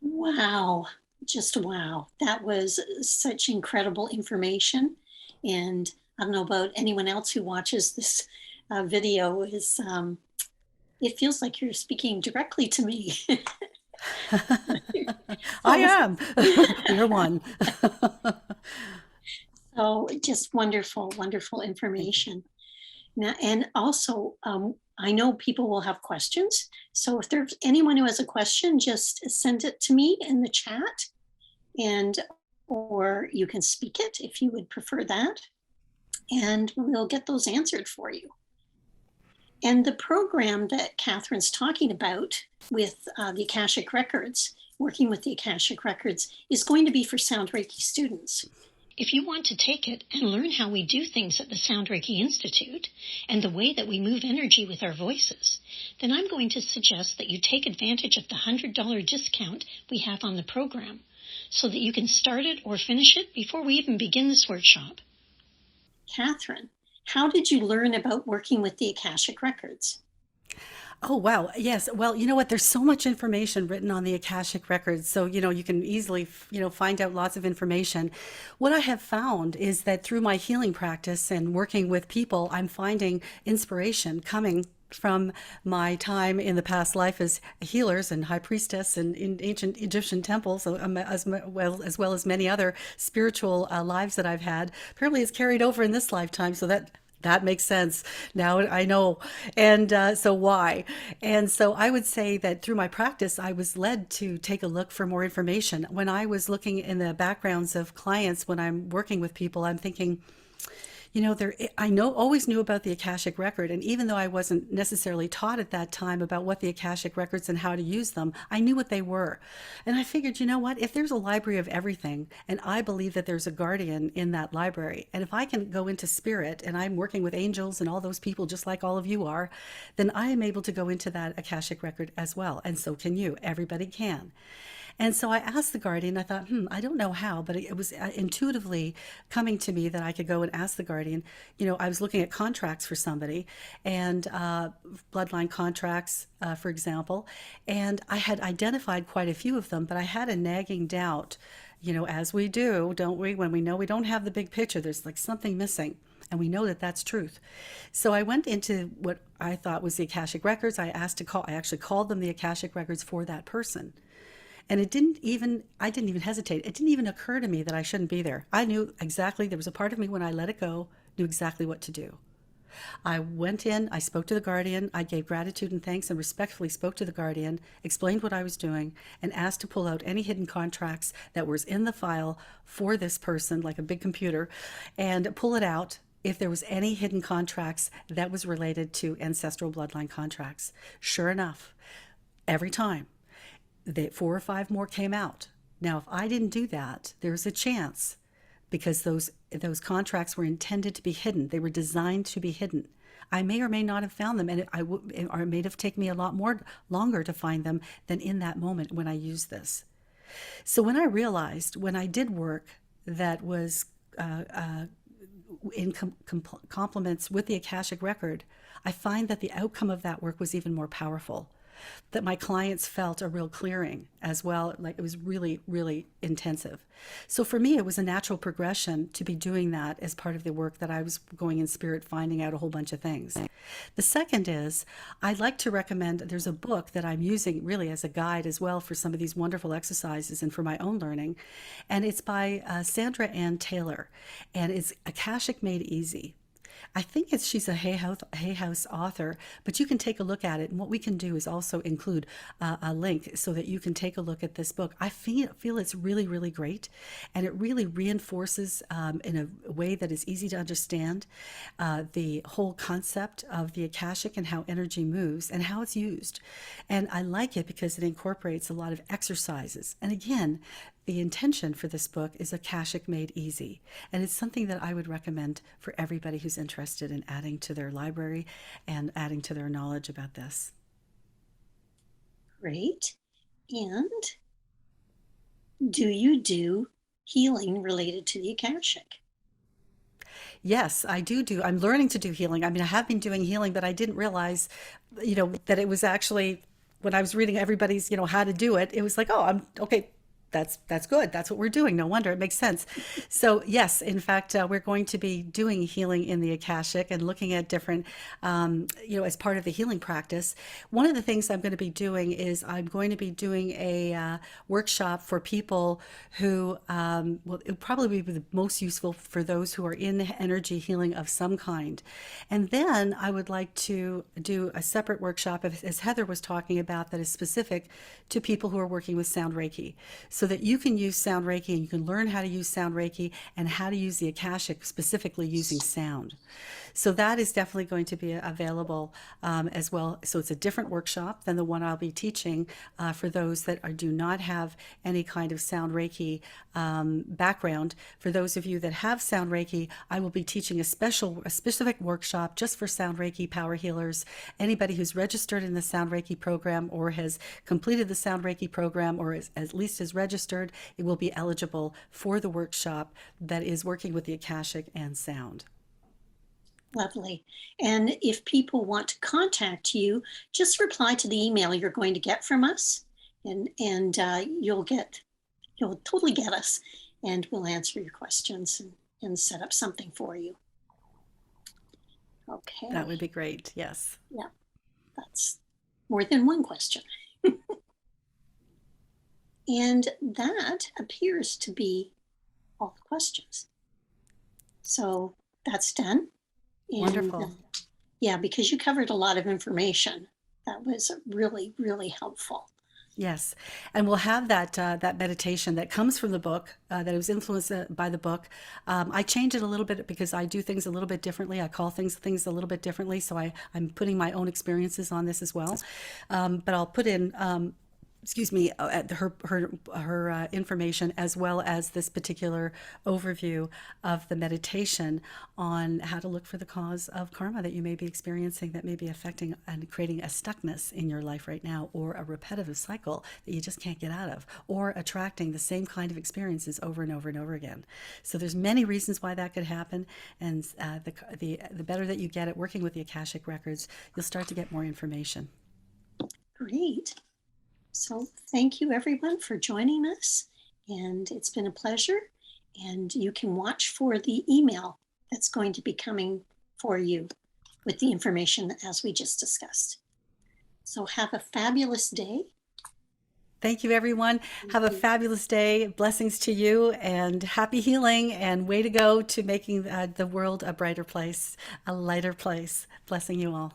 Wow, just wow. That was such incredible information. And I don't know about anyone else who watches this video it feels like you're speaking directly to me. I So, am. We are one. so just wonderful, wonderful Thank you. information. Now, and also, I know people will have questions. So if there's anyone who has a question, just send it to me in the chat, and or you can speak it if you would prefer that, and we'll get those answered for you. And the program that Catherine's talking about with the Akashic Records, working with the Akashic Records, is going to be for Sound Reiki students. If you want to take it and learn how we do things at the Sound Reiki Institute and the way that we move energy with our voices, then I'm going to suggest that you take advantage of the $100 discount we have on the program so that you can start it or finish it before we even begin this workshop. Catherine, how did you learn about working with the Akashic Records? Oh, wow. Yes. Well, you know what? There's so much information written on the Akashic Records. So, you can easily, find out lots of information. What I have found is that through my healing practice and working with people, I'm finding inspiration coming from my time in the past life as healers and high priestess and in ancient Egyptian temples, as well as many other spiritual lives that I've had. Apparently, it's carried over in this lifetime, so that makes sense. Now I know. And so why? And so I would say that through my practice, I was led to take a look for more information. When I was looking in the backgrounds of clients, when I'm working with people, I'm thinking, I always knew about the Akashic Record, and even though I wasn't necessarily taught at that time about what the Akashic Records and how to use them, I knew what they were. And I figured, you know what? If there's a library of everything, and I believe that there's a guardian in that library, and if I can go into spirit, and I'm working with angels and all those people just like all of you are, then I am able to go into that Akashic Record as well, and so can you. Everybody can. And so I asked the guardian, I thought, I don't know how, but it was intuitively coming to me that I could go and ask the guardian. I was looking at contracts for somebody and bloodline contracts, for example, and I had identified quite a few of them, but I had a nagging doubt, as we do, don't we? When we know we don't have the big picture, there's like something missing. And we know that that's truth. So I went into what I thought was the Akashic Records. I actually called them the Akashic Records for that person. And I didn't even hesitate. It didn't even occur to me that I shouldn't be there. I knew exactly, there was a part of me when I let it go, knew exactly what to do. I went in, I spoke to the guardian, I gave gratitude and thanks and respectfully spoke to the guardian, explained what I was doing, and asked to pull out any hidden contracts that was in the file for this person, like a big computer, and pull it out if there was any hidden contracts that was related to ancestral bloodline contracts. Sure enough, every time, 4 or 5 more came out. Now, if I didn't do that, there's a chance because those contracts were intended to be hidden. They were designed to be hidden. I may or may not have found them, and or it may have taken me a lot more longer to find them than in that moment when I used this. So when I realized, when I did work that was in complements with the Akashic Record, I find that the outcome of that work was even more powerful. That my clients felt a real clearing as well. Like it was really, really intensive. So for me, it was a natural progression to be doing that as part of the work that I was going in spirit, finding out a whole bunch of things. The second is I'd like to recommend, there's a book that I'm using really as a guide as well for some of these wonderful exercises and for my own learning. And it's by Sandra Ann Taylor, and it's Akashic Made Easy. I think she's a Hay House author, but you can take a look at it. And what we can do is also include a link so that you can take a look at this book. I feel it's really, really great. And it really reinforces in a way that is easy to understand the whole concept of the Akashic and how energy moves and how it's used. And I like it because it incorporates a lot of exercises. And again, the intention for this book is Akashic Made Easy. And it's something that I would recommend for everybody who's interested in adding to their library and adding to their knowledge about this. Great. And do you do healing related to the Akashic? Yes, I do. I'm learning to do healing. I mean, I have been doing healing, but I didn't realize, that it was actually when I was reading everybody's, how to do it, it was like, oh, I'm okay. That's good. That's what we're doing. No wonder it makes sense. So yes, in fact, we're going to be doing healing in the Akashic and looking at different, as part of the healing practice. One of the things I'm going to be doing is I'm going to be doing a workshop for people who, well, it would probably be the most useful for those who are in energy healing of some kind. And then I would like to do a separate workshop, as Heather was talking about, that is specific to people who are working with sound Reiki, so that you can use sound Reiki and you can learn how to use sound Reiki and how to use the Akashic specifically using sound. So that is definitely going to be available as well. So it's a different workshop than the one I'll be teaching for those that do not have any kind of sound Reiki background. For those of you that have sound Reiki, I will be teaching a specific workshop just for sound Reiki power healers. Anybody who's registered in the sound Reiki program or has completed the sound Reiki program or at least is registered, it will be eligible for the workshop that is working with the Akashic and sound. Lovely. And if people want to contact you, just reply to the email you're going to get from us, and you'll totally get us, and we'll answer your questions and set up something for you. Okay. That would be great. Yes. Yeah, that's more than one question. And that appears to be all the questions. So that's done. And Wonderful. yeah, because you covered a lot of information. That was really, really helpful. Yes, and we'll have that meditation that comes from the book that was influenced by the book. I change it a little bit because I do things a little bit differently. I call things a little bit differently, so I'm putting my own experiences on this as well. But I'll put in her information as well as this particular overview of the meditation on how to look for the cause of karma that you may be experiencing that may be affecting and creating a stuckness in your life right now, or a repetitive cycle that you just can't get out of, or attracting the same kind of experiences over and over and over again. So there's many reasons why that could happen, and the better that you get at working with the Akashic Records, you'll start to get more information. Great. So thank you everyone for joining us, and it's been a pleasure. And you can watch for the email that's going to be coming for you with the information as we just discussed. So have a fabulous day. Thank you, everyone. Have a fabulous day. Blessings to you and happy healing, and way to go to making the world a brighter place, a lighter place. Blessing you all.